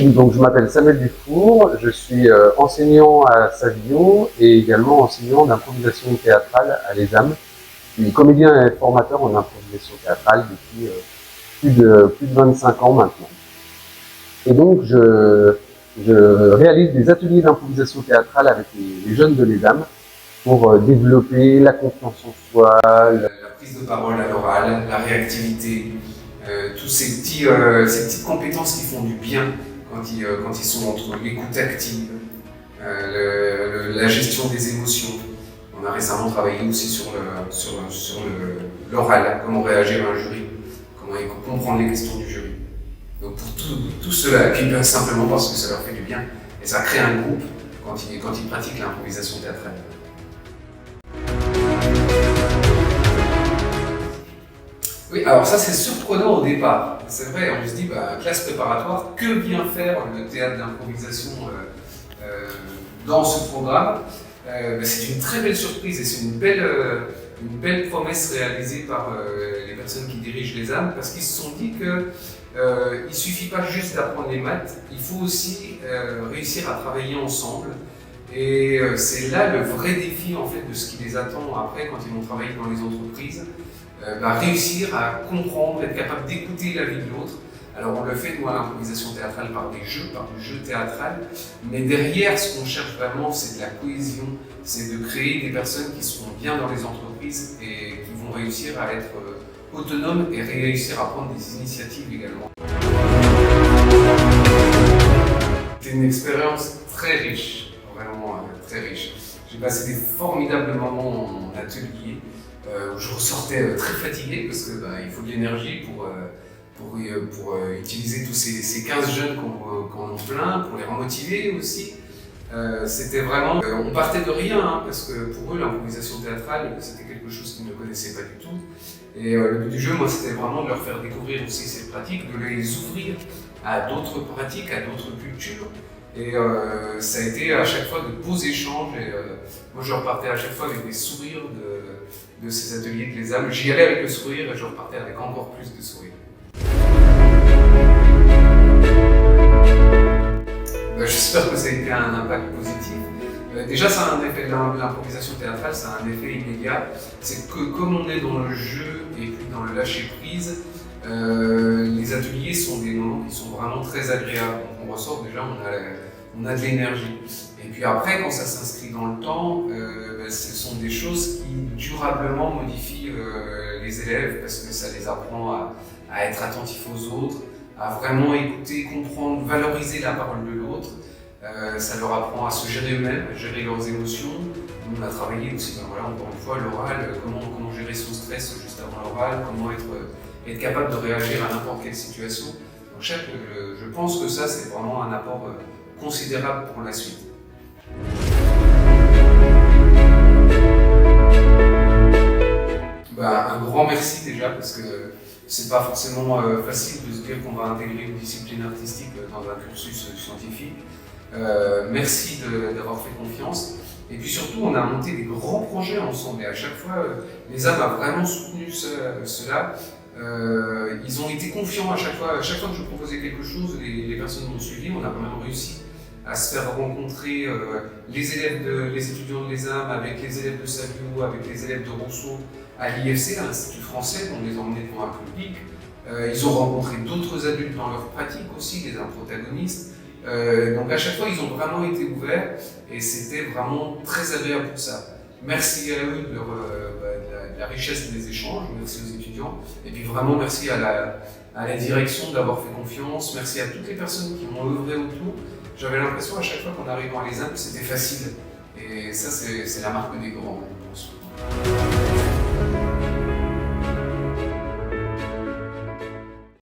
Donc, je m'appelle Samuel Dufour, je suis enseignant à Savio et également enseignant d'improvisation théâtrale à l'ESAM. Je suis comédien et formateur en improvisation théâtrale depuis plus de 25 ans maintenant. Et donc, je réalise des ateliers d'improvisation théâtrale avec les jeunes de l'ESAM pour développer la confiance en soi, la prise de parole à l'oral, la réactivité, toutes ces petites compétences qui font du bien quand ils sont entre l'écoute active, la gestion des émotions. On a récemment travaillé aussi sur l'oral, comment réagir à un jury, comment comprendre les questions du jury. Donc pour tout cela, et puis simplement parce que ça leur fait du bien, et ça crée un groupe quand ils pratiquent l'improvisation théâtrale. Oui, alors ça c'est surprenant au départ. C'est vrai, on se dit, classe préparatoire, que vient faire le théâtre d'improvisation dans ce programme? C'est une très belle surprise et c'est une belle promesse réalisée par les personnes qui dirigent l'ESAM, parce qu'ils se sont dit que il ne suffit pas juste d'apprendre les maths, il faut aussi réussir à travailler ensemble. Et c'est là le vrai défi en fait de ce qui les attend après quand ils vont travailler dans les entreprises. Réussir à comprendre, être capable d'écouter la vie de l'autre. Alors on le fait nous à l'improvisation théâtrale par du jeu théâtral, mais derrière ce qu'on cherche vraiment c'est de la cohésion, c'est de créer des personnes qui seront bien dans les entreprises et qui vont réussir à être autonomes et réussir à prendre des initiatives également. C'était une expérience très riche, vraiment très riche. J'ai passé des formidables moments en atelier, où je ressortais très fatigué parce qu'il faut de l'énergie pour utiliser tous ces 15 jeunes qu'on en plein, pour les remotiver aussi. C'était vraiment, on partait de rien, parce que pour eux l'improvisation théâtrale c'était quelque chose qu'ils ne connaissaient pas du tout. Et le but du jeu, moi, c'était vraiment de leur faire découvrir aussi ces pratiques, de les ouvrir à d'autres pratiques, à d'autres cultures. Et ça a été à chaque fois de beaux échanges. Et moi, je repartais à chaque fois avec des sourires de ces ateliers de l'ESAM. J'y allais avec le sourire et je repartais avec encore plus de sourire. J'espère que ça a été un impact positif. Déjà, ça a un effet, l'improvisation théâtrale, ça a un effet immédiat. C'est que comme on est dans le jeu et puis dans le lâcher-prise, les ateliers sont des moments qui sont vraiment très agréables. Donc on ressort déjà, on a de l'énergie. Et puis après, quand ça s'inscrit dans le temps, ce sont des choses qui durablement modifient les élèves parce que ça les apprend à être attentifs aux autres, à vraiment écouter, comprendre, valoriser la parole de l'autre. Ça leur apprend à se gérer eux-mêmes, à gérer leurs émotions. On a travaillé aussi, encore une fois, l'oral, comment gérer son stress juste avant l'oral, comment être capable de réagir à n'importe quelle situation. Donc je pense que ça, c'est vraiment un apport considérable pour la suite. Un grand merci déjà, parce que c'est pas forcément facile de se dire qu'on va intégrer une discipline artistique dans un cursus scientifique. Merci d'avoir fait confiance. Et puis surtout, on a monté des grands projets ensemble. Et à chaque fois, l'ESAM a vraiment soutenu cela. Ils ont été confiants à chaque fois. À chaque fois que je proposais quelque chose, les personnes m'ont suivi. On a quand même réussi à se faire rencontrer les étudiants de l'ESAM avec les élèves de Savio, avec les élèves de Rousseau à l'IFC, à l'Institut français, on les a emmenés devant un public. Ils ont rencontré d'autres adultes dans leur pratique aussi, les protagonistes. Donc à chaque fois, ils ont vraiment été ouverts et c'était vraiment très agréable pour ça. Merci à eux de la richesse des échanges, merci aux étudiants et puis vraiment merci à la direction d'avoir fait confiance, merci à toutes les personnes qui m'ont œuvré autour. J'avais l'impression à chaque fois qu'en arrivant à l'ESAM, c'était facile et ça c'est la marque des grands, je pense.